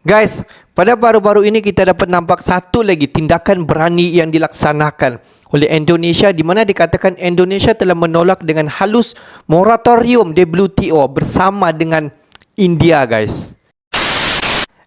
Guys, pada baru-baru ini kita dapat nampak satu lagi tindakan berani yang dilaksanakan oleh Indonesia, di mana dikatakan Indonesia telah menolak dengan halus moratorium WTO bersama dengan India, guys.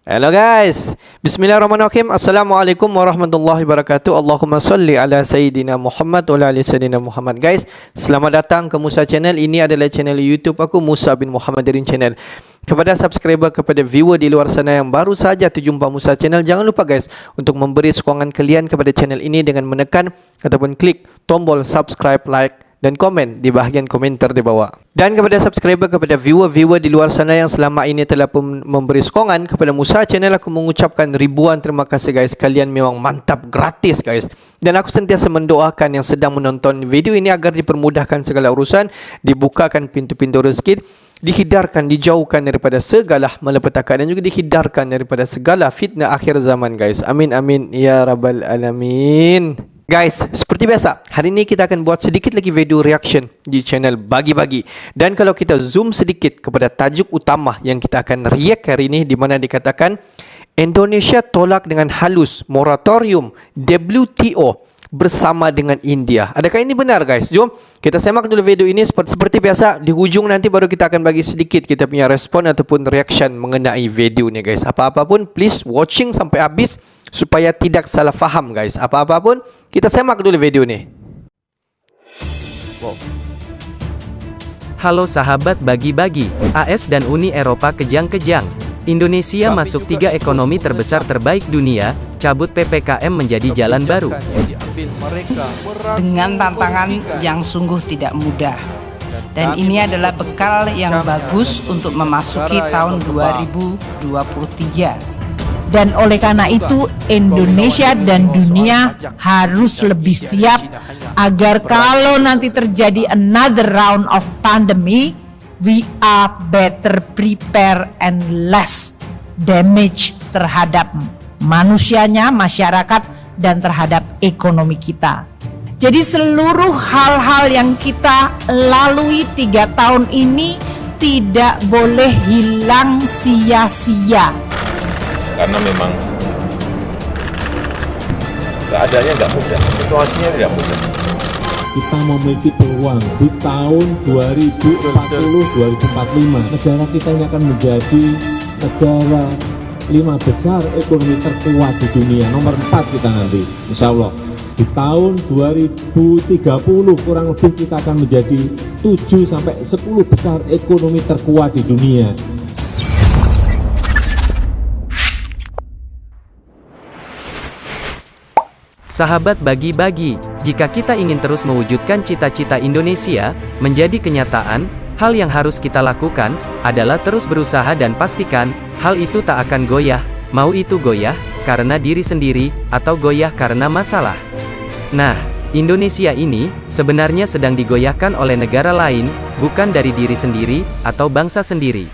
Hello guys, bismillahirrahmanirrahim. Assalamualaikum warahmatullahi wabarakatuh. Allahumma salli ala Sayyidina Muhammad wa ala ali Sayyidina Muhammad. Guys, selamat datang ke Musa Channel. Ini adalah channel YouTube aku, Musa bin Muhammad Darin Channel. Kepada subscriber, kepada viewer di luar sana yang baru saja terjumpa Musa Channel, jangan lupa guys untuk memberi sokongan kalian kepada channel ini dengan menekan ataupun klik tombol subscribe, like dan komen di bahagian komentar di bawah. Dan kepada subscriber, kepada viewer-viewer di luar sana yang selama ini telah memberi sokongan kepada Musa Channel, aku mengucapkan ribuan terima kasih guys. Kalian memang mantap, gratis guys. Dan aku sentiasa mendoakan yang sedang menonton video ini agar dipermudahkan segala urusan, dibukakan pintu-pintu rezeki, dihindarkan, dijauhkan daripada segala malapetaka, dan juga dihindarkan daripada segala fitnah akhir zaman guys. Amin amin ya rabbal alamin. Guys, seperti biasa, hari ini kita akan buat sedikit lagi video reaction di channel Bagi-Bagi. Dan kalau kita zoom sedikit kepada tajuk utama yang kita akan react hari ini, di mana dikatakan Indonesia tolak dengan halus moratorium WTO bersama dengan India. Adakah ini benar guys? Jom kita simak dulu video ini. Seperti biasa, di hujung nanti baru kita akan bagi sedikit kita punya respon ataupun reaction mengenai video ni guys. Apa-apa pun please watching sampai habis supaya tidak salah faham guys. Apa-apa pun kita simak dulu video ni. Wow. Halo sahabat Bagi-Bagi, AS dan Uni Eropa kejang-kejang. Indonesia masuk 3 ekonomi terbesar terbaik dunia, cabut PPKM menjadi jalan baru. Dengan tantangan yang sungguh tidak mudah. Dan ini adalah bekal yang bagus untuk memasuki tahun 2023. Dan oleh karena itu Indonesia dan dunia harus lebih siap agar kalau nanti terjadi another round of pandemic, we are better prepared and less damage terhadap manusianya, masyarakat, dan terhadap ekonomi kita. Jadi seluruh hal-hal yang kita lalui 3 tahun ini tidak boleh hilang sia-sia. Karena memang keadaannya nggak mudah, situasinya tidak mudah. Kita memiliki peluang di tahun 2040-2045 negara kita ini akan menjadi negara 5 besar ekonomi terkuat di dunia, nomor 4 kita nanti, insya Allah. Di tahun 2030 kurang lebih kita akan menjadi 7-10 besar ekonomi terkuat di dunia. Sahabat Bagi-Bagi, jika kita ingin terus mewujudkan cita-cita Indonesia menjadi kenyataan, hal yang harus kita lakukan adalah terus berusaha dan pastikan hal itu tak akan goyah, mau itu goyah karena diri sendiri atau goyah karena masalah. Nah, Indonesia ini sebenarnya sedang digoyahkan oleh negara lain, bukan dari diri sendiri atau bangsa sendiri.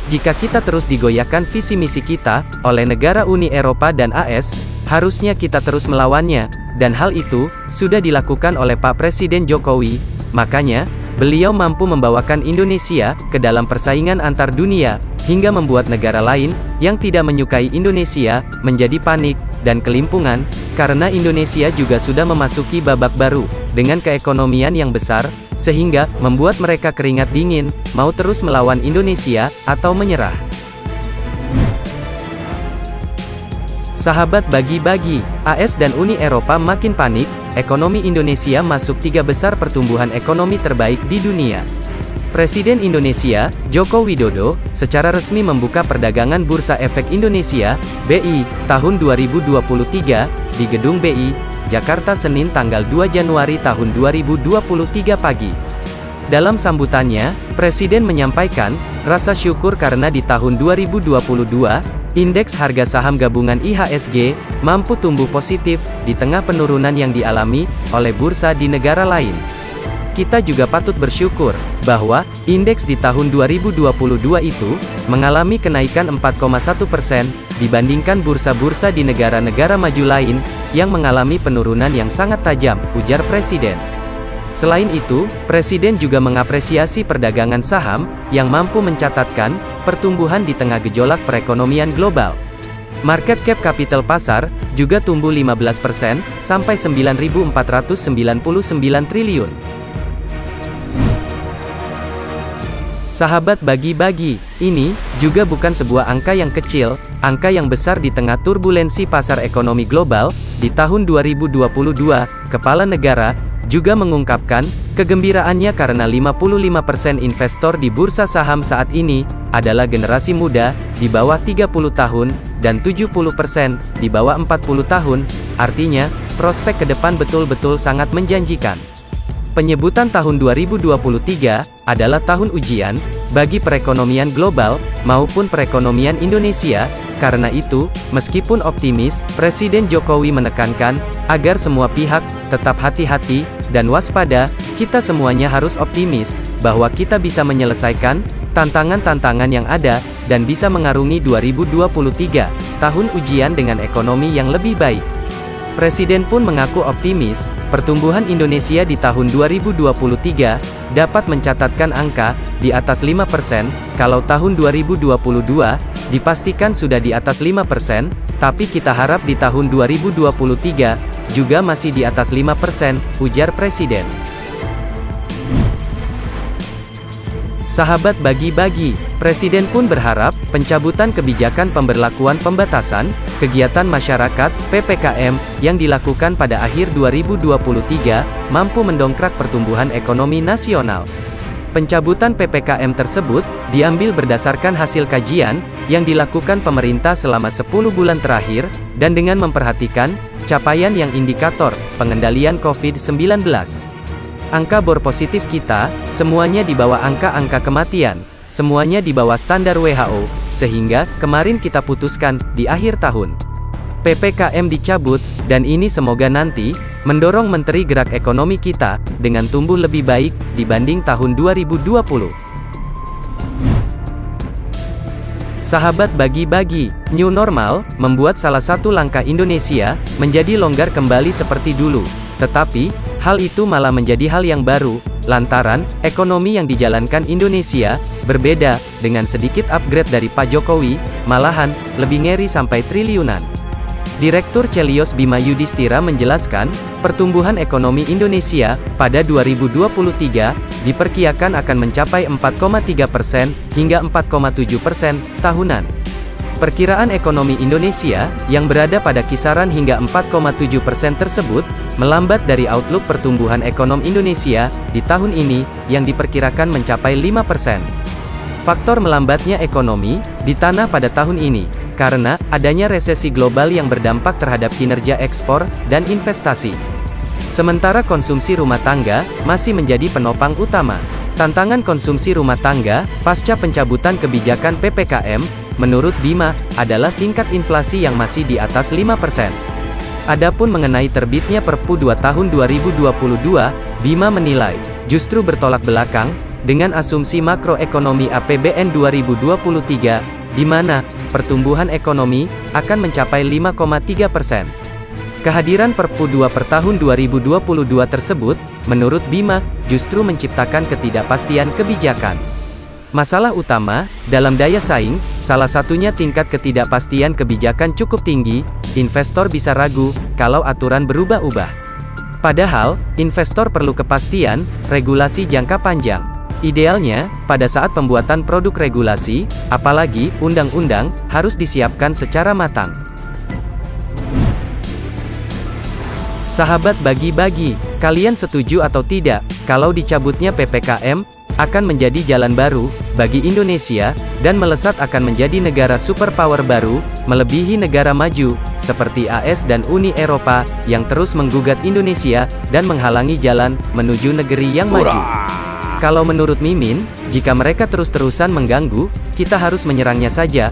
Jika kita terus digoyahkan visi misi kita oleh negara Uni Eropa dan AS, harusnya kita terus melawannya, dan hal itu sudah dilakukan oleh Pak Presiden Jokowi. Makanya, beliau mampu membawakan Indonesia ke dalam persaingan antar dunia, hingga membuat negara lain yang tidak menyukai Indonesia menjadi panik dan kelimpungan, karena Indonesia juga sudah memasuki babak baru dengan keekonomian yang besar, sehingga membuat mereka keringat dingin, mau terus melawan Indonesia atau menyerah. Sahabat Bagi-Bagi, AS dan Uni Eropa makin panik, ekonomi Indonesia masuk 3 besar pertumbuhan ekonomi terbaik di dunia. Presiden Indonesia, Joko Widodo, secara resmi membuka perdagangan Bursa Efek Indonesia, BI, tahun 2023, di Gedung BI, Jakarta Senin tanggal 2 Januari tahun 2023 pagi. Dalam sambutannya, Presiden menyampaikan rasa syukur karena di tahun 2022, indeks harga saham gabungan IHSG mampu tumbuh positif di tengah penurunan yang dialami oleh bursa di negara lain. Kita juga patut bersyukur bahwa indeks di tahun 2022 itu mengalami kenaikan 4,1% dibandingkan bursa-bursa di negara-negara maju lain yang mengalami penurunan yang sangat tajam, ujar Presiden. Selain itu, Presiden juga mengapresiasi perdagangan saham yang mampu mencatatkan pertumbuhan di tengah gejolak perekonomian global. Market cap kapital pasar juga tumbuh 15% sampai 9.499 triliun. Sahabat bagi-bagi, ini juga bukan sebuah angka yang kecil, angka yang besar di tengah turbulensi pasar ekonomi global. Di tahun 2022, Kepala Negara juga mengungkapkan kegembiraannya karena 55% investor di bursa saham saat ini adalah generasi muda di bawah 30 tahun dan 70% di bawah 40 tahun. Artinya, prospek ke depan betul-betul sangat menjanjikan. Penyebutan tahun 2023 adalah tahun ujian bagi perekonomian global maupun perekonomian Indonesia. Karena itu, meskipun optimis, Presiden Jokowi menekankan agar semua pihak tetap hati-hati dan waspada. Kita semuanya harus optimis bahwa kita bisa menyelesaikan tantangan-tantangan yang ada dan bisa mengarungi 2023, tahun ujian dengan ekonomi yang lebih baik. Presiden pun mengaku optimis, pertumbuhan Indonesia di tahun 2023 dapat mencatatkan angka di atas 5%, kalau tahun 2022 dipastikan sudah di atas 5%, tapi kita harap di tahun 2023 juga masih di atas 5%, ujar Presiden. Sahabat bagi-bagi, Presiden pun berharap pencabutan kebijakan pemberlakuan pembatasan kegiatan masyarakat (PPKM) yang dilakukan pada akhir 2023 mampu mendongkrak pertumbuhan ekonomi nasional. Pencabutan PPKM tersebut diambil berdasarkan hasil kajian yang dilakukan pemerintah selama 10 bulan terakhir dan dengan memperhatikan capaian yang indikator pengendalian COVID-19. Angka bor positif kita, semuanya di bawah angka-angka kematian, semuanya di bawah standar WHO, sehingga kemarin kita putuskan di akhir tahun PPKM dicabut, dan ini semoga nanti mendorong Menteri Gerak Ekonomi kita dengan tumbuh lebih baik dibanding tahun 2020. Sahabat bagi-bagi, new normal membuat salah satu langkah Indonesia menjadi longgar kembali seperti dulu. Tetapi, hal itu malah menjadi hal yang baru, lantaran ekonomi yang dijalankan Indonesia berbeda, dengan sedikit upgrade dari Pak Jokowi, malahan lebih ngeri sampai triliunan. Direktur Celios Bima Yudhistira menjelaskan, pertumbuhan ekonomi Indonesia pada 2023 diperkirakan akan mencapai 4,3% hingga 4,7% tahunan. Perkiraan ekonomi Indonesia, yang berada pada kisaran hingga 4,7% tersebut, melambat dari outlook pertumbuhan ekonomi Indonesia di tahun ini, yang diperkirakan mencapai 5%. Faktor melambatnya ekonomi di tanah pada tahun ini, karena adanya resesi global yang berdampak terhadap kinerja ekspor dan investasi. Sementara konsumsi rumah tangga masih menjadi penopang utama. Tantangan konsumsi rumah tangga pasca pencabutan kebijakan PPKM, menurut Bima, adalah tingkat inflasi yang masih di atas 5%. Adapun mengenai terbitnya Perpu 2 tahun 2022, Bima menilai, justru bertolak belakang dengan asumsi makroekonomi APBN 2023, di mana pertumbuhan ekonomi akan mencapai 5,3%. Kehadiran Perpu 2 per tahun 2022 tersebut, menurut Bima, justru menciptakan ketidakpastian kebijakan. Masalah utama dalam daya saing, salah satunya tingkat ketidakpastian kebijakan cukup tinggi, investor bisa ragu kalau aturan berubah-ubah. Padahal, investor perlu kepastian regulasi jangka panjang. Idealnya, pada saat pembuatan produk regulasi, apalagi undang-undang, harus disiapkan secara matang. Sahabat bagi-bagi, kalian setuju atau tidak kalau dicabutnya PPKM akan menjadi jalan baru bagi Indonesia dan melesat akan menjadi negara superpower baru, melebihi negara maju seperti AS dan Uni Eropa yang terus menggugat Indonesia dan menghalangi jalan menuju negeri yang maju? Kalau menurut Mimin, jika mereka terus-terusan mengganggu, kita harus menyerangnya saja.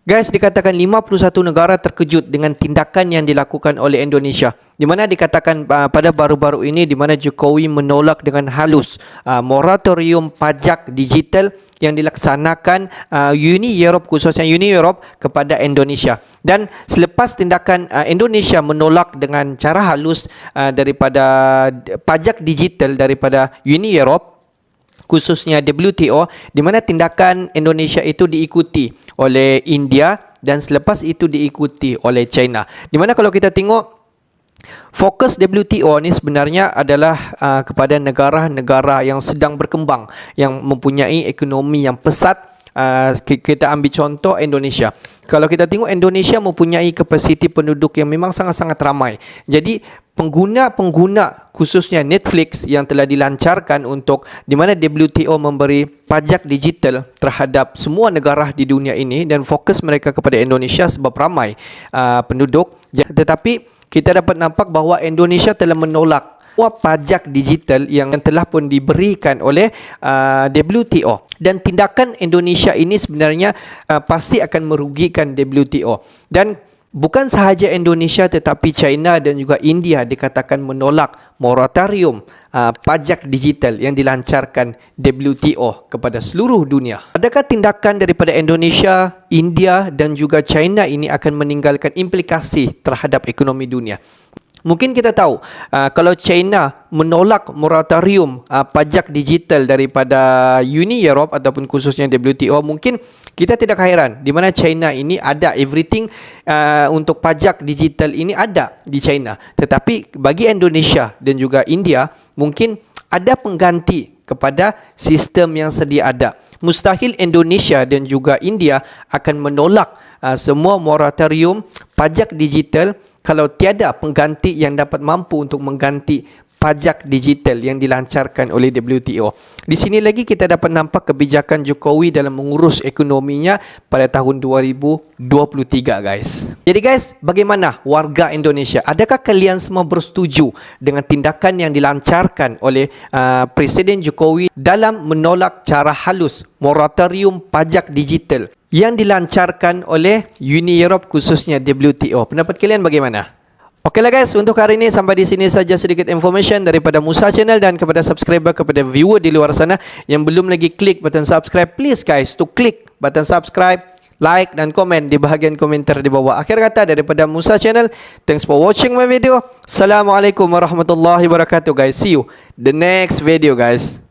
Guys, dikatakan 51 negara terkejut dengan tindakan yang dilakukan oleh Indonesia. Di mana dikatakan pada baru-baru ini, di mana Jokowi menolak dengan halus moratorium pajak digital yang dilaksanakan Uni Europe, khususnya Uni Europe kepada Indonesia. Dan selepas tindakan Indonesia menolak dengan cara halus daripada pajak digital daripada Uni Europe, khususnya WTO, di mana tindakan Indonesia itu diikuti oleh India dan selepas itu diikuti oleh China. Di mana kalau kita tengok fokus WTO ni sebenarnya adalah kepada negara-negara yang sedang berkembang, yang mempunyai ekonomi yang pesat. Kita ambil contoh Indonesia. Kalau kita tengok Indonesia mempunyai kapasiti penduduk yang memang sangat-sangat ramai. Jadi pengguna-pengguna khususnya Netflix yang telah dilancarkan untuk di mana WTO memberi pajak digital terhadap semua negara di dunia ini dan fokus mereka kepada Indonesia sebab ramai penduduk. Tetapi kita dapat nampak bahawa Indonesia telah menolak pajak digital yang telah pun diberikan oleh WTO, dan tindakan Indonesia ini sebenarnya pasti akan merugikan WTO. Dan bukan sahaja Indonesia tetapi China dan juga India dikatakan menolak moratorium pajak digital yang dilancarkan WTO kepada seluruh dunia. Adakah tindakan daripada Indonesia, India dan juga China ini akan meninggalkan implikasi terhadap ekonomi dunia? Mungkin kita tahu kalau China menolak moratorium pajak digital daripada Uni Europe ataupun khususnya WTO, mungkin kita tidak hairan di mana China ini ada everything untuk pajak digital ini ada di China. Tetapi bagi Indonesia dan juga India mungkin ada pengganti kepada sistem yang sedia ada. Mustahil Indonesia dan juga India akan menolak semua moratorium pajak digital kalau tiada pengganti yang dapat mampu untuk mengganti pajak digital yang dilancarkan oleh WTO. Di sini lagi kita dapat nampak kebijakan Jokowi dalam mengurus ekonominya pada tahun 2023 guys. Jadi guys, bagaimana warga Indonesia? Adakah kalian semua bersetuju dengan tindakan yang dilancarkan oleh Presiden Jokowi dalam menolak cara halus moratorium pajak digital yang dilancarkan oleh Uni Europe khususnya WTO? Pendapat kalian bagaimana? Okeylah guys, untuk hari ini sampai di sini saja sedikit information daripada Musa Channel, dan kepada subscriber, kepada viewer di luar sana yang belum lagi klik button subscribe, please guys to klik button subscribe, like dan komen di bahagian komentar di bawah. Akhir kata daripada Musa Channel, thanks for watching my video. Assalamualaikum warahmatullahi wabarakatuh guys. See you the next video guys.